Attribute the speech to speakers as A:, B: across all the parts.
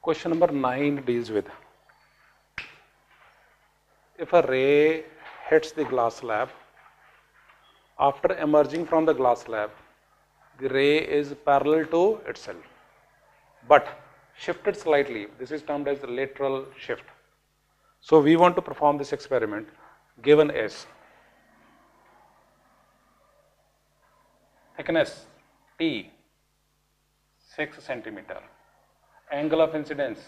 A: Question number 9 deals with if a ray hits the glass slab, after emerging from the glass slab, the ray is parallel to itself, but shifted slightly. This is termed as lateral shift. So we want to perform this experiment given as thickness T 6 centimeter, angle of incidence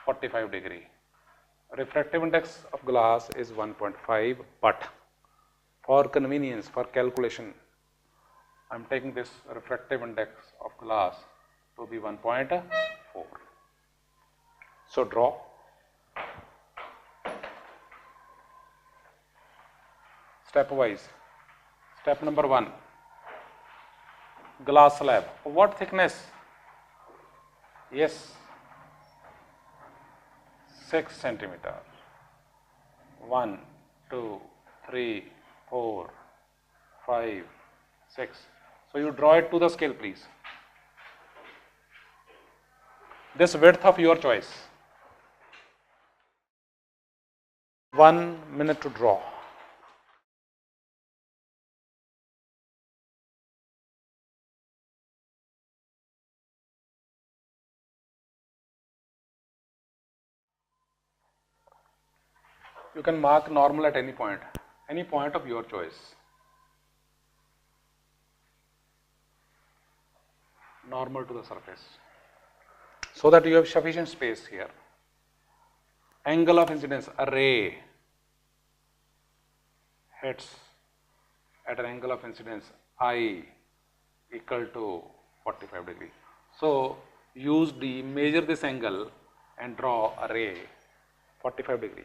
A: 45 degree, refractive index of glass is 1.5, but for convenience, for calculation, I am taking this refractive index of glass to be 1.4. So draw. Stepwise. Step number 1, glass slab. What thickness? Yes, 6 centimeter. 1, 2, 3, 4, 5, 6. So you draw it to the scale, please. This width of your choice. 1 minute to draw. You can mark normal at any point of your choice. Normal to the surface, so that you have sufficient space here. Angle of incidence, a ray hits at an angle of incidence I equal to 45 degree. So use D, measure this angle and draw a ray 45 degree.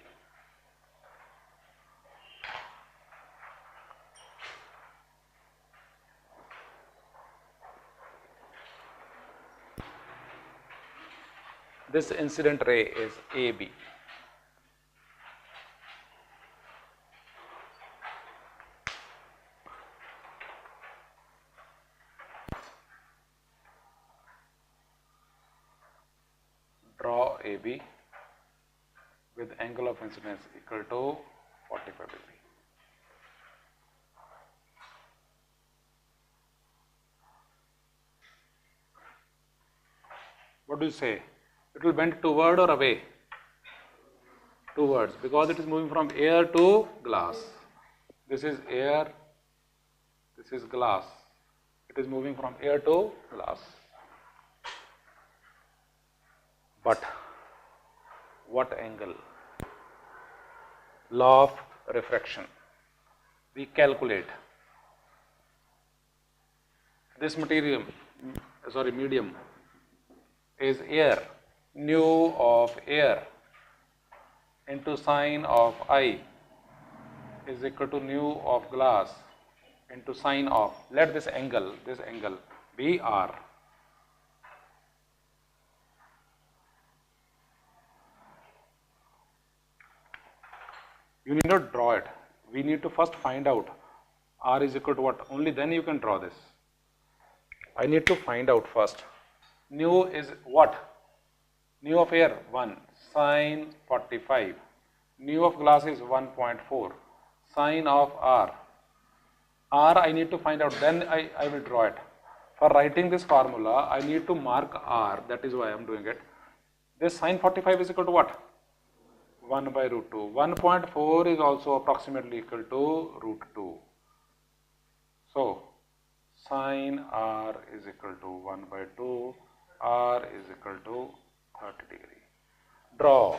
A: This incident ray is AB. Draw AB with angle of incidence equal to 45 degree. What do you say? It will bend toward or away? Towards, because it is moving from air to glass. This is air, this is glass. It is moving from air to glass. But what angle? Law of refraction. We calculate this medium is air. Nu of air into sine of I is equal to nu of glass into sine of, let this angle be R. You need not draw it. We need to first find out R is equal to what? Only then you can draw this. I need to find out first. Nu is what? Nu of air 1, sine 45. Nu of glass is 1.4. Sine of R. R I need to find out, then I will draw it. For writing this formula, I need to mark R, that is why I am doing it. This sine 45 is equal to what? 1 by root 2. 1.4 is also approximately equal to root 2. So, sine R is equal to 1 by 2. R is equal to 30 degree. Draw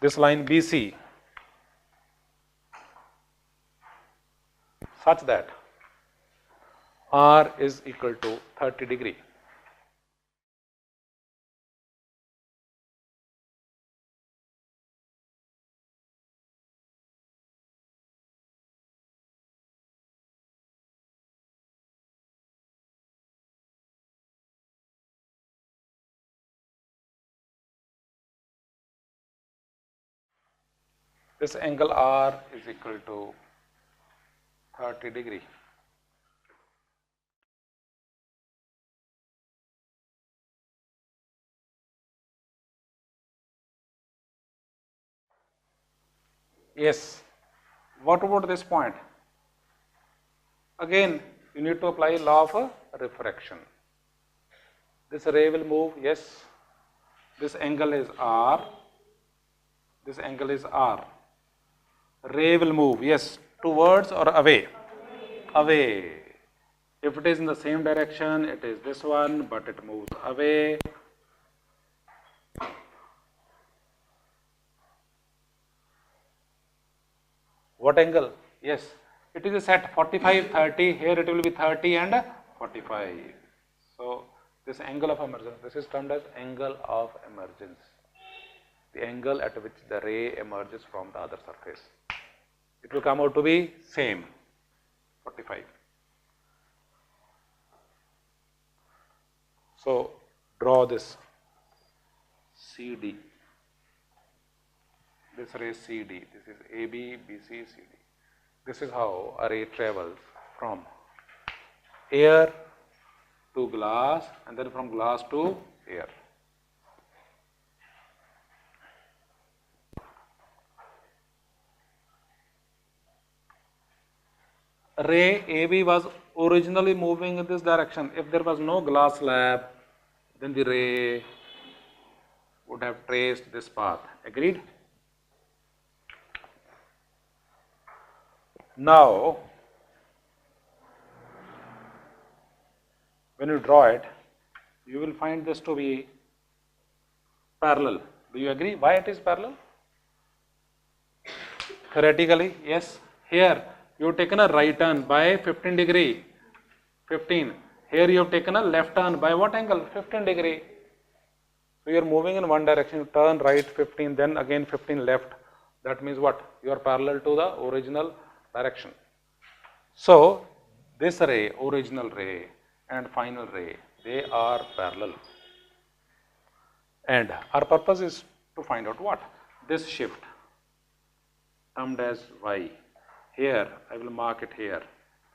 A: this line BC such that R is equal to 30 degree. This angle R is equal to 30 degree. Yes. What about this point? Again, you need to apply law of refraction. This ray will move, yes. This angle is R. This angle is R. Ray will move, yes. Towards or away? Away. If it is in the same direction, it is this one, but it moves away. What angle? Yes. It is a set 45, 30. Here it will be 30 and 45. So, this angle of emergence, this is termed as angle of emergence. The angle at which the ray emerges from the other surface. It will come out to be same, 45. So, draw this CD. This ray CD. This is AB, BC, CD. This is how a ray travels from air to glass and then from glass to air. Ray AB was originally moving in this direction. If there was no glass slab, then the ray would have traced this path. Agreed? Now, when you draw it, you will find this to be parallel. Do you agree? Why it is parallel? Theoretically, yes. Here, you have taken a right turn by 15 degree, 15. Here you have taken a left turn by what angle? 15 degree. So you are moving in one direction, you turn right 15, then again 15 left. That means what? You are parallel to the original direction. So this ray, original ray and final ray, they are parallel. And our purpose is to find out what? This shift termed as y. Here, I will mark it here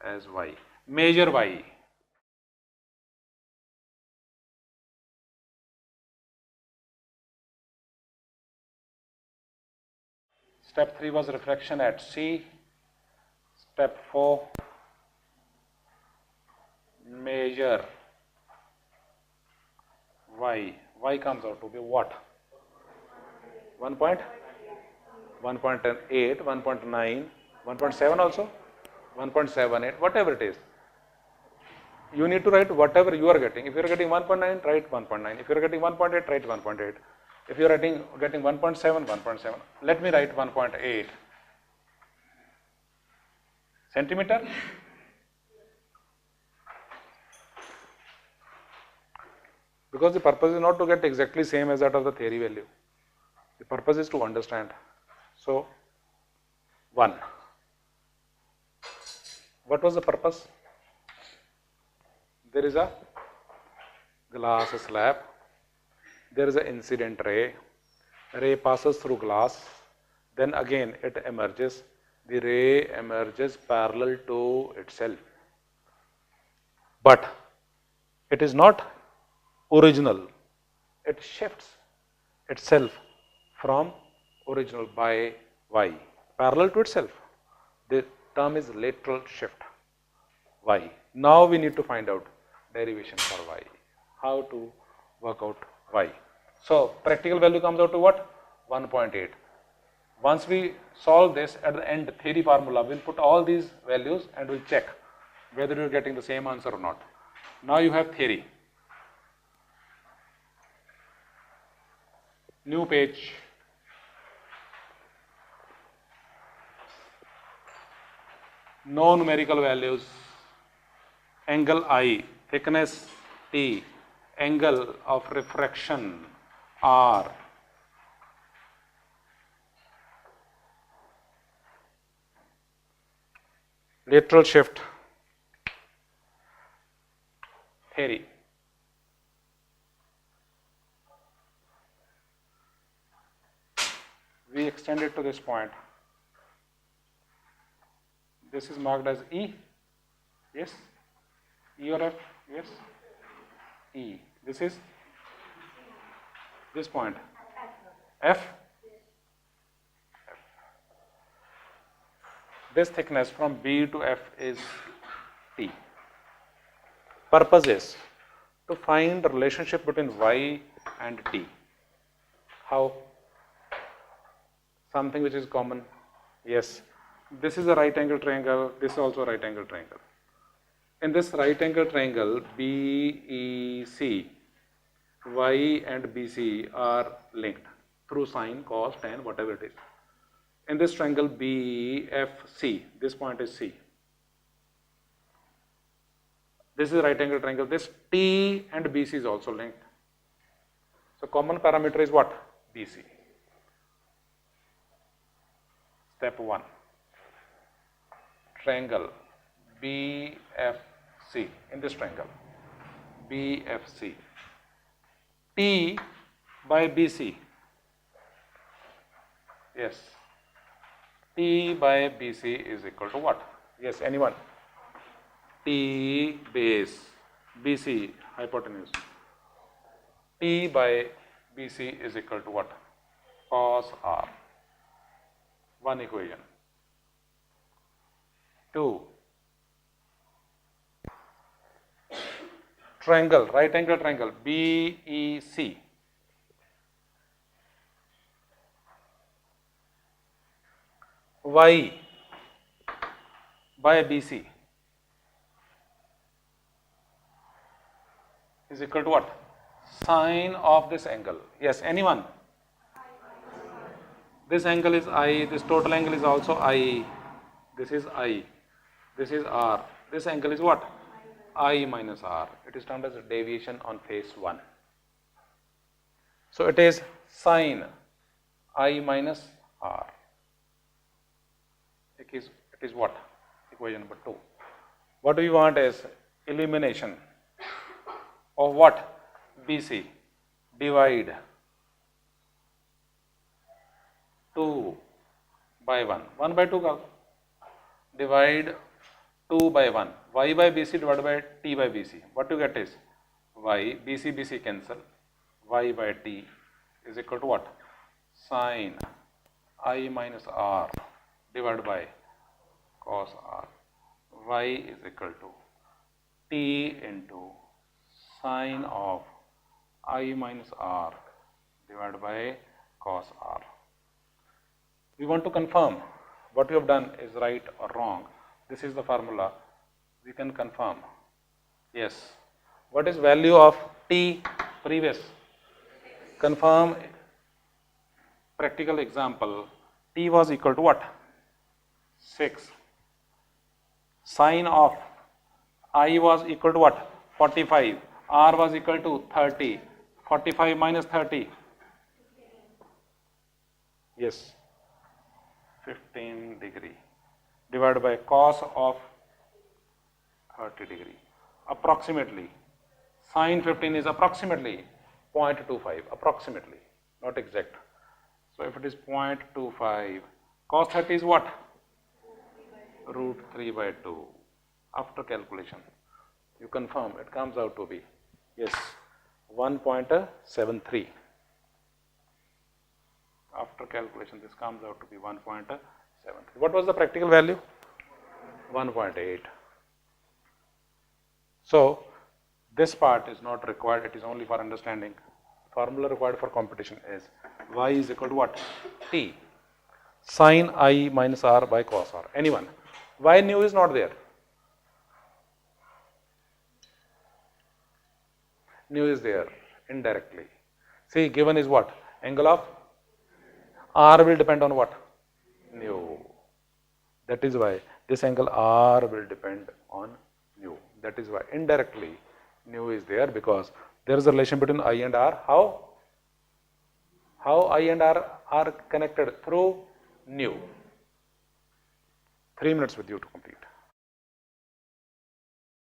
A: as y. Measure y. Step 3 was refraction at C. Step 4, measure y. Y comes out to be what? 1.8, 1.9, 1.7 also, 1.78, whatever it is. You need to write whatever you are getting. If you are getting 1.9, write 1.9. If you are getting 1.8, write 1.8. If you are getting 1.7, 1.7. Let me write 1.8 centimeter. Because the purpose is not to get exactly same as that of the theory value. The purpose is to understand. So, 1. What was the purpose? There is a glass slab. There is an incident ray. Ray passes through glass. Then again it emerges. The ray emerges parallel to itself. But it is not original. It shifts itself from original by y, parallel to itself. The term is lateral shift, y. Now we need to find out derivation for y, how to work out y. So practical value comes out to what? 1.8. Once we solve this, at the end theory formula, we'll put all these values and we'll check whether you're getting the same answer or not. Now you have theory. New page. No numerical values. Angle I, thickness T, angle of refraction R. Lateral shift, theory. We extend it to this point. This is marked as E. Yes? E or F? Yes? E. This is this point. F? F. this thickness from B to F is T. Purpose is to find the relationship between Y and T. How? Something which is common. Yes, this is a right angle triangle, this is also a right angle triangle. In this right angle triangle, BEC, Y and BC are linked through sine, cos, tan, whatever it is. In this triangle BFC, this point is C. This is a right angle triangle. This T and BC is also linked. So common parameter is what? BC. Step 1. Triangle BFC, in this triangle BFC, T by BC, yes, T by BC is equal to what? Yes, anyone? T base, BC hypotenuse, T by BC is equal to what? Cos R. One equation. 2. Triangle, right angle triangle BEC, Y by BC is equal to what? Sine of this angle. Yes, anyone? This angle is I, this total angle is also I, this is I, this is R, this angle is what? I minus R. It is termed as a deviation on face 1. So it is sine I minus R. It is what? Equation number 2. What we want is elimination of what? BC. Divide 2 by 1. 1 by 2 ka? Divide 2 by 1. Y by BC divided by T by BC. What you get is Y, BC cancel. Y by T is equal to what? Sine I minus R divided by cos R. Y is equal to T into sine of I minus R divided by cos R. We want to confirm what you have done is right or wrong. This is the formula. We can confirm. Yes. What is value of T previous? Confirm. Practical example. T was equal to what? 6. Sine of I was equal to what? 45. R was equal to 30. 45 minus 30. Yes. 15 degree. Divided by cos of 30 degree. Approximately. Sine 15 is approximately 0.25. Approximately. Not exact. So if it is 0.25, cos 30 is what? Root 3 by 2. After calculation, you confirm it comes out to be, yes, 1.73. After calculation, this comes out to be 1.73. What was the practical value? 1.8. So this part is not required, it is only for understanding. Formula required for competition is Y is equal to what? T. Sine I minus R by cos R. Anyone? Why nu is not there? Nu is there indirectly. See, given is what? Angle of R will depend on what? Nu. That is why this angle R will depend on nu. That is why indirectly nu is there, because there is a relation between I and R. How? How I and R are connected? Through nu. 3 minutes with you to complete.